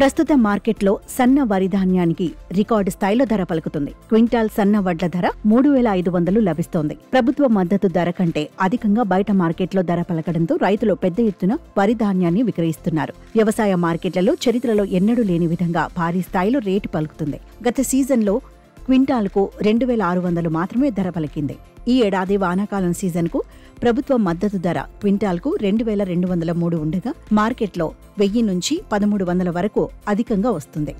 ప్రస్తుత మార్కెట్లో సన్న వరి ధాన్యానికి రికార్డు స్థాయిలో ధర పలుకుతుంది. క్వింటాల్ సన్న వడ్ల ధర 3,500 లభిస్తోంది. ప్రభుత్వ మద్దతు ధర కంటే అధికంగా బయట మార్కెట్లో ధర పలకడంతో రైతులు పెద్ద ఎత్తున వరి ధాన్యాన్ని విక్రయిస్తున్నారు. వ్యవసాయ మార్కెట్లలో చరిత్రలో ఎన్నడూ లేని విధంగా భారీ స్థాయిలో రేటు పలుకుతుంది. గత సీజన్లో క్వింటాల్కు 2,600 మాత్రమే ధర పలికింది. ఈ ఏడాది వానాకాలం సీజన్కు ప్రభుత్వ మద్దతు ధర క్వింటాల్కు 2,203 ఉండగా మార్కెట్లో 1000 నుంచి 1,300 వరకు అధికంగా వస్తుంది.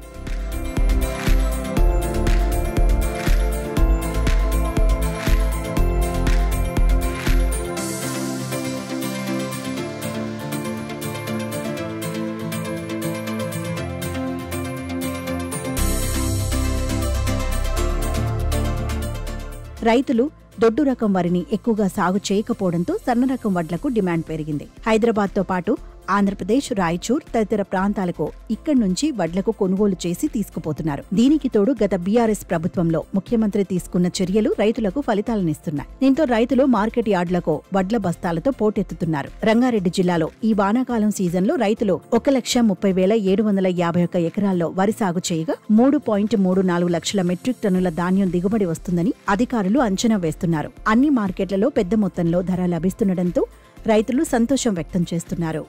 రైతులు దొడ్డు రకం వరిని ఎక్కువగా సాగు చేయకపోవడంతో సన్న రకం వడ్లకు డిమాండ్ పెరిగింది. హైదరాబాద్తో పాటు ఆంధ్రప్రదేశ్, రాయచూర్ తదితర ప్రాంతాలకు ఇక్కడి నుంచి వడ్లకు కొనుగోలు చేసి తీసుకుపోతున్నారు. దీనికి తోడు గత బీఆర్ఎస్ ప్రభుత్వంలో ముఖ్యమంత్రి తీసుకున్న చర్యలు రైతులకు ఫలితాలనిస్తున్నాయి. దీంతో రైతులు మార్కెట్ యార్డులకు వడ్ల బస్తాలతో పోటెత్తుతున్నారు. రంగారెడ్డి జిల్లాలో ఈ వానాకాలం సీజన్లో రైతులు 1,30,751 ఎకరాల్లో వరి సాగు చేయగా 3.34 లక్షల మెట్రిక్ టన్నుల ధాన్యం దిగుబడి వస్తుందని అధికారులు అంచనా వేస్తున్నారు. అన్ని మార్కెట్లలో పెద్ద మొత్తంలో ధర లభిస్తుండటంతో రైతులు సంతోషం వ్యక్తం చేస్తున్నారు.